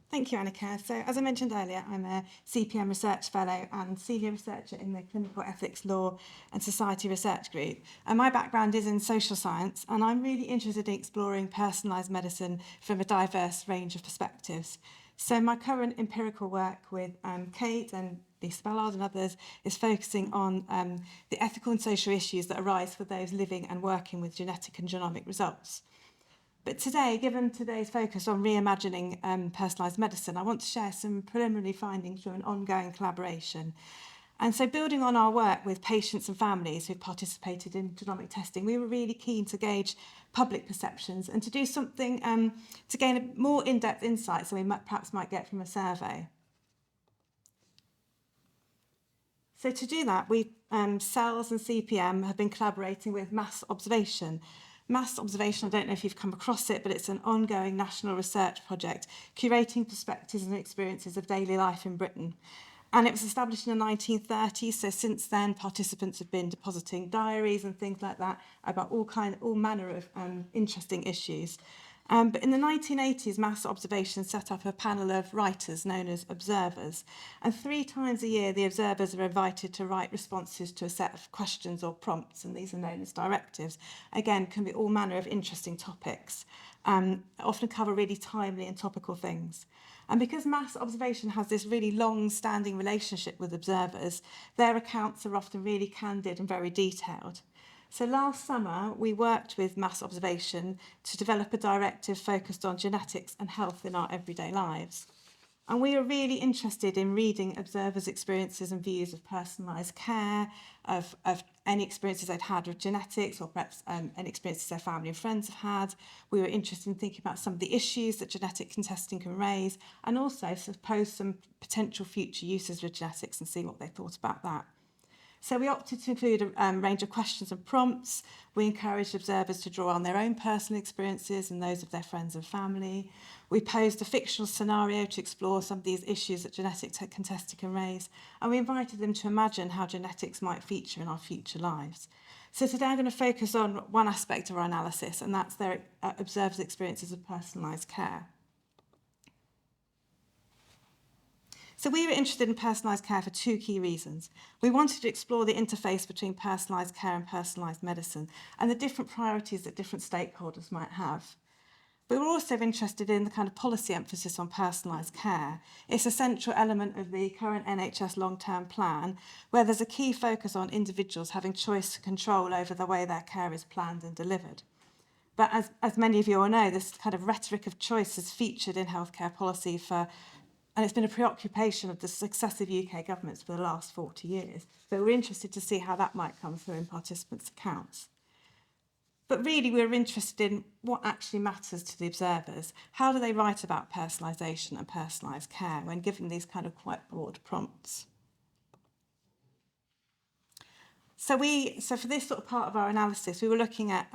Thank you, Annika. So, as I mentioned earlier, I'm a CPM Research Fellow and Senior Researcher in the Clinical Ethics Law and Society Research Group. And my background is in social science, and I'm really interested in exploring personalised medicine from a diverse range of perspectives. So my current empirical work with Kate and Lisa Ballard and others is focusing on the ethical and social issues that arise for those living and working with genetic and genomic results. But today, given today's focus on reimagining personalised medicine, I want to share some preliminary findings from an ongoing collaboration. And so building on our work with patients and families who've participated in genomic testing, we were really keen to gauge public perceptions and to do something to gain a more in-depth insights than we perhaps might get from a survey. So to do that, CELS and CPM have been collaborating with Mass Observation. Mass Observation, I don't know if you've come across it, but it's an ongoing national research project curating perspectives and experiences of daily life in Britain. And it was established in the 1930s, so since then participants have been depositing diaries and things like that about all manner of interesting issues. But in the 1980s, Mass Observation set up a panel of writers known as observers. And 3 times a year, the observers are invited to write responses to a set of questions or prompts, and these are known as directives. Again, can be all manner of interesting topics, often cover really timely and topical things. And because Mass Observation has this really long-standing relationship with observers, their accounts are often really candid and very detailed. So last summer, we worked with Mass Observation to develop a directive focused on genetics and health in our everyday lives. And we are really interested in reading observers' experiences and views of personalised care, of any experiences they'd had with genetics, or perhaps any experiences their family and friends have had. We were interested in thinking about some of the issues that genetic testing can raise, and also suppose some potential future uses of genetics and see what they thought about that. So we opted to include a range of questions and prompts. We encouraged observers to draw on their own personal experiences and those of their friends and family. We posed a fictional scenario to explore some of these issues that genetic testing can raise, and we invited them to imagine how genetics might feature in our future lives. So today I'm going to focus on one aspect of our analysis, and that's their observers' experiences of personalised care. So we were interested in personalised care for 2 key reasons. We wanted to explore the interface between personalised care and personalised medicine and the different priorities that different stakeholders might have. But we're also interested in the kind of policy emphasis on personalised care. It's a central element of the current NHS long-term plan, where there's a key focus on individuals having choice and control over the way their care is planned and delivered. But as many of you all know, this kind of rhetoric of choice has featured in healthcare policy and it's been a preoccupation of the successive UK governments for the last 40 years. So we're interested to see how that might come through in participants' accounts. But really, we're interested in what actually matters to the observers. How do they write about personalisation and personalised care when given these kind of quite broad prompts? So for this sort of part of our analysis, we were looking at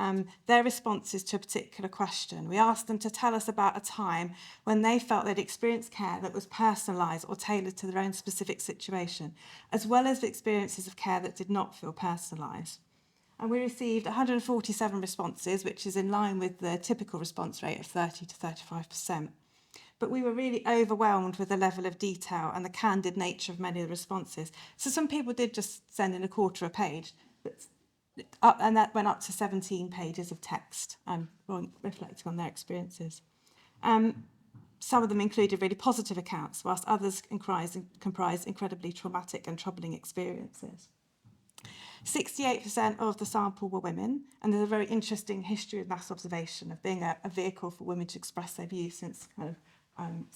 their responses to a particular question. We asked them to tell us about a time when they felt they'd experienced care that was personalised or tailored to their own specific situation, as well as experiences of care that did not feel personalised. And we received 147 responses, which is in line with the typical response rate of 30 to 35%. But we were really overwhelmed with the level of detail and the candid nature of many of the responses. So some people did just send in a quarter of a page, and that went up to 17 pages of text, reflecting on their experiences. Some of them included really positive accounts, whilst others comprised incredibly traumatic and troubling experiences. 68% of the sample were women, and there's a very interesting history of Mass Observation of being a vehicle for women to express their views since the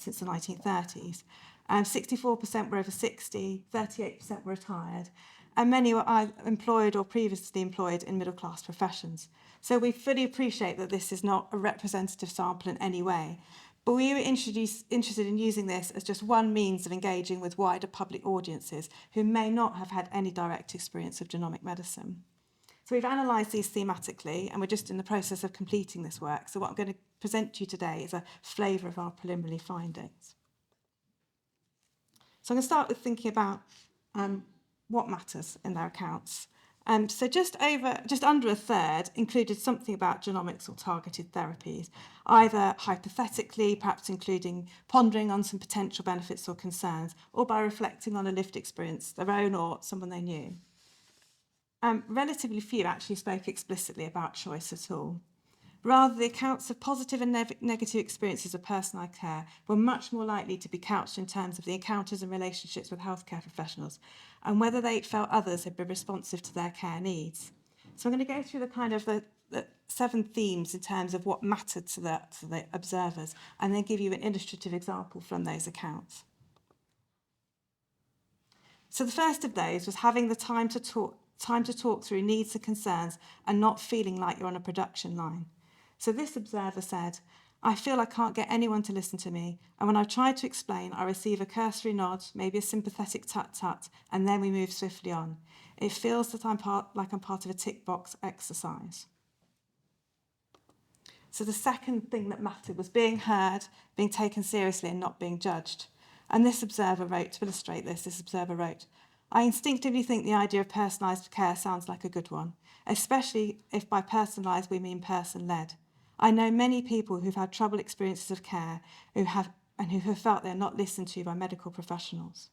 1930s. 64% were over 60, 38% were retired, and many were either employed or previously employed in middle-class professions. So we fully appreciate that this is not a representative sample in any way, but we were interested in using this as just one means of engaging with wider public audiences who may not have had any direct experience of genomic medicine. So we've analysed these thematically, and we're just in the process of completing this work. So what I'm going to present to you today is a flavour of our preliminary findings. So I'm going to start with thinking about what matters in their accounts. So just under a third included something about genomics or targeted therapies, either hypothetically, perhaps including pondering on some potential benefits or concerns, or by reflecting on a lived experience, their own or someone they knew. Relatively few actually spoke explicitly about choice at all. Rather, the accounts of positive and negative experiences of personalised care were much more likely to be couched in terms of the encounters and relationships with healthcare professionals and whether they felt others had been responsive to their care needs. So I'm going to go through the 7 themes in terms of what mattered to the observers and then give you an illustrative example from those accounts. So the first of those was having the time to talk through needs and concerns and not feeling like you're on a production line. So this observer said, I feel I can't get anyone to listen to me, and when I try to explain, I receive a cursory nod, maybe a sympathetic tut-tut, and then we move swiftly on. It feels that I'm part of a tick box exercise. So the second thing that mattered was being heard, being taken seriously and not being judged. And this observer wrote, to illustrate this observer wrote, I instinctively think the idea of personalised care sounds like a good one, especially if by personalised we mean person-led. I know many people who've had troubled experiences of care who have felt they're not listened to by medical professionals.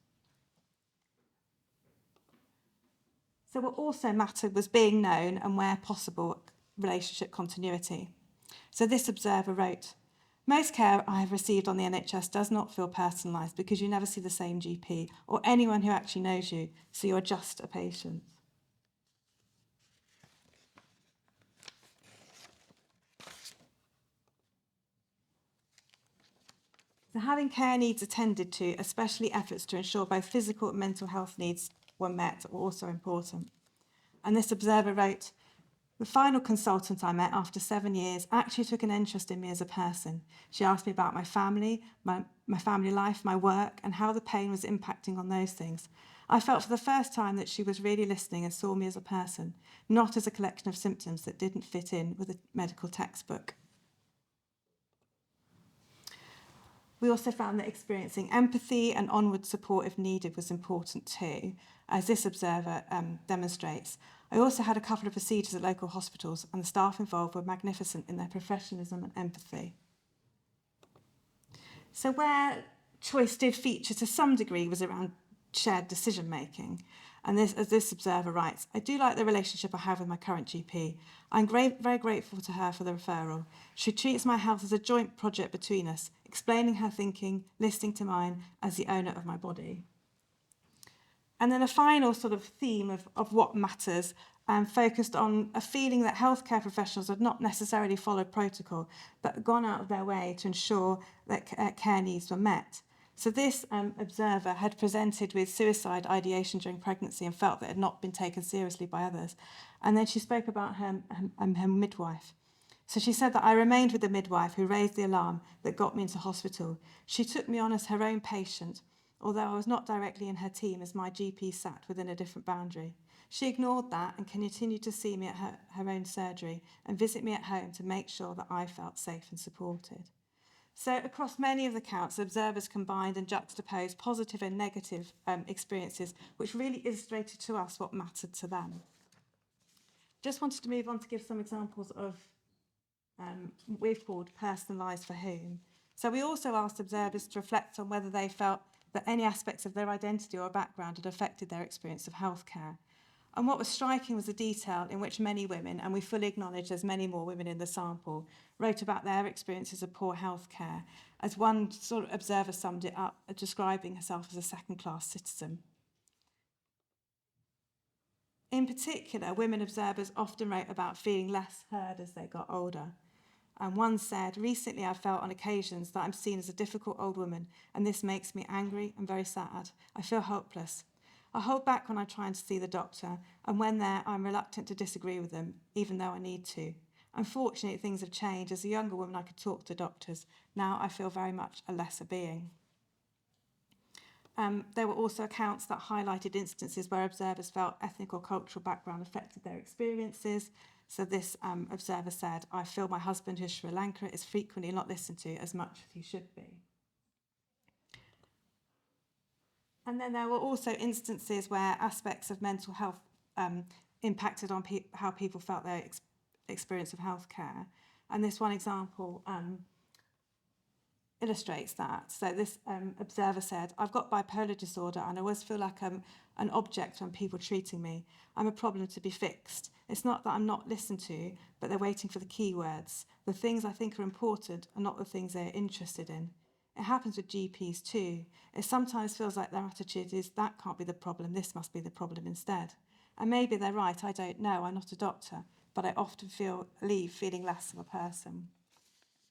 So what also mattered was being known and, where possible, relationship continuity. So this observer wrote, most care I have received on the NHS does not feel personalised because you never see the same GP or anyone who actually knows you, so you're just a patient. So having care needs attended to, especially efforts to ensure both physical and mental health needs were met, were also important. And this observer wrote, the final consultant I met after 7 years actually took an interest in me as a person. She asked me about my family, my family life, my work, and how the pain was impacting on those things. I felt for the first time that she was really listening and saw me as a person, not as a collection of symptoms that didn't fit in with a medical textbook. We also found that experiencing empathy and onward support if needed was important too, as this observer demonstrates. I also had a couple of procedures at local hospitals and the staff involved were magnificent in their professionalism and empathy. So where choice did feature to some degree was around shared decision making. And as this observer writes, I do like the relationship I have with my current GP. I'm very grateful to her for the referral. She treats my health as a joint project between us, explaining her thinking, listening to mine as the owner of my body. And then a final sort of theme of what matters focused on a feeling that healthcare professionals had not necessarily followed protocol, but gone out of their way to ensure that care needs were met. So this observer had presented with suicide ideation during pregnancy and felt that it had not been taken seriously by others. And then she spoke about her midwife. So she said that I remained with the midwife who raised the alarm that got me into hospital. She took me on as her own patient, although I was not directly in her team as my GP sat within a different boundary. She ignored that and continued to see me at her own surgery and visit me at home to make sure that I felt safe and supported. So across many of the counts, observers combined and juxtaposed positive and negative experiences, which really illustrated to us what mattered to them. Just wanted to move on to give some examples of what we've called personalised for whom. So we also asked observers to reflect on whether they felt that any aspects of their identity or background had affected their experience of healthcare. And what was striking was the detail in which many women, and we fully acknowledge there's many more women in the sample, wrote about their experiences of poor healthcare, as one sort of observer summed it up, describing herself as a second-class citizen. In particular, women observers often wrote about feeling less heard as they got older. And one said, recently I felt on occasions that I'm seen as a difficult old woman, and this makes me angry and very sad. I feel hopeless. I hold back when I try and see the doctor, and when there, I'm reluctant to disagree with them, even though I need to. Unfortunately, things have changed. As a younger woman, I could talk to doctors. Now I feel very much a lesser being. There were also accounts that highlighted instances where observers felt ethnic or cultural background affected their experiences. So this observer said, I feel my husband, who's Sri Lanka, is frequently not listened to as much as he should be. And then there were also instances where aspects of mental health impacted on how people felt their experience of healthcare. And this one example illustrates that. So this observer said, "I've got bipolar disorder and I always feel like I'm an object when people are treating me. I'm a problem to be fixed. It's not that I'm not listened to, but they're waiting for the keywords. The things I think are important are not the things they're interested in. It happens with GPs too. It sometimes feels like their attitude is, that can't be the problem, this must be the problem instead. And maybe they're right, I don't know, I'm not a doctor, but I often leave feeling less of a person."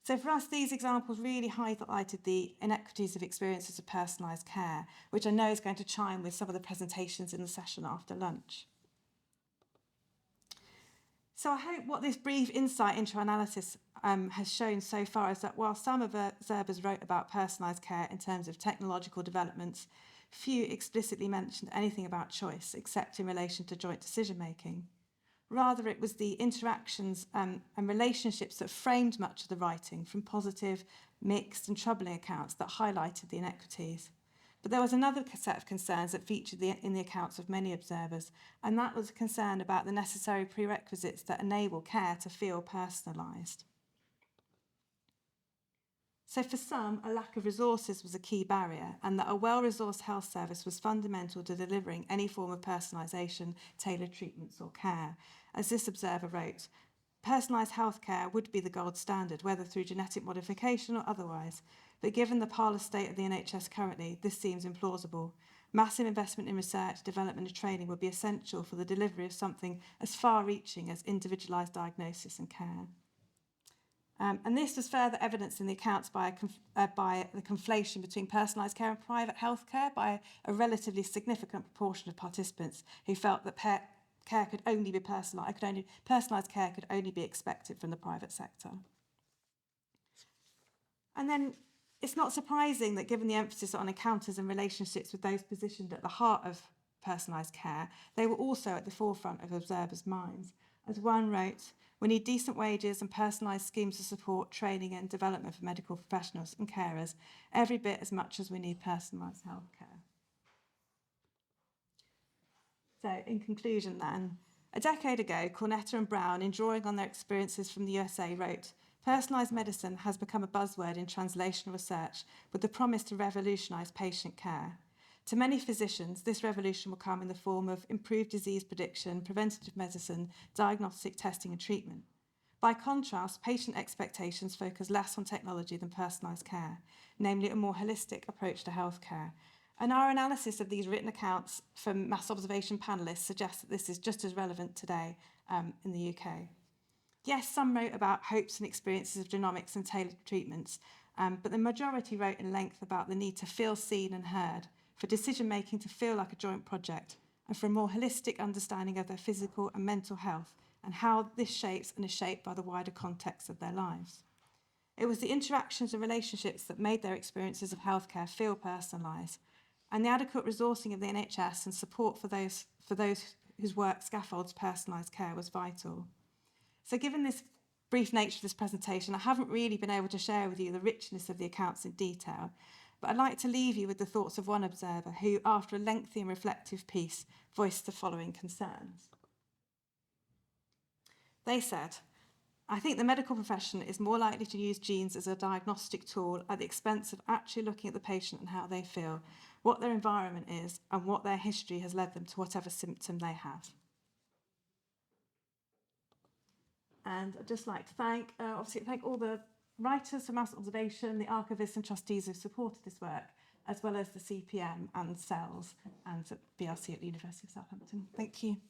So for us, these examples really highlighted the inequities of experiences of personalised care, which I know is going to chime with some of the presentations in the session after lunch. So I hope what this brief insight into analysis has shown so far is that while some observers wrote about personalised care in terms of technological developments, few explicitly mentioned anything about choice, except in relation to joint decision-making. Rather, it was the interactions and relationships that framed much of the writing, from positive, mixed and troubling accounts, that highlighted the inequities. But there was another set of concerns that featured in the accounts of many observers, and that was a concern about the necessary prerequisites that enable care to feel personalised. So for some, a lack of resources was a key barrier, and that a well-resourced health service was fundamental to delivering any form of personalisation, tailored treatments or care. As this observer wrote, "Personalised healthcare would be the gold standard, whether through genetic modification or otherwise. But given the parlous state of the NHS currently, this seems implausible. Massive investment in research, development and training would be essential for the delivery of something as far-reaching as individualised diagnosis and care." And this was further evidenced in the accounts by the conflation between personalised care and private healthcare by a relatively significant proportion of participants who felt that care could only be personalised care could only be expected from the private sector. And then it's not surprising that given the emphasis on encounters and relationships with those positioned at the heart of personalised care, they were also at the forefront of observers' minds. As one wrote, "We need decent wages and personalised schemes of support, training and development for medical professionals and carers, every bit as much as we need personalised healthcare." So in conclusion then, a decade ago, Cornetta and Brown, in drawing on their experiences from the USA, wrote, "Personalised medicine has become a buzzword in translational research with the promise to revolutionise patient care. To many physicians, this revolution will come in the form of improved disease prediction, preventative medicine, diagnostic testing and treatment. By contrast, patient expectations focus less on technology than personalised care, namely a more holistic approach to healthcare. And our analysis of these written accounts from mass observation panellists suggests that this is just as relevant today in the UK. Yes, some wrote about hopes and experiences of genomics and tailored treatments, but the majority wrote in length about the need to feel seen and heard, for decision-making to feel like a joint project, and for a more holistic understanding of their physical and mental health and how this shapes and is shaped by the wider context of their lives. It was the interactions and relationships that made their experiences of healthcare feel personalised, and the adequate resourcing of the NHS and support for those whose work scaffolds personalised care was vital. So given this brief nature of this presentation, I haven't really been able to share with you the richness of the accounts in detail, but I'd like to leave you with the thoughts of one observer who, after a lengthy and reflective piece, voiced the following concerns. They said, "I think the medical profession is more likely to use genes as a diagnostic tool at the expense of actually looking at the patient and how they feel, what their environment is, and what their history has led them to whatever symptom they have." And I'd just like to thank all the writers for mass observation, the archivists and trustees who supported this work, as well as the CPM and CELS and BRC at the University of Southampton. Thank you.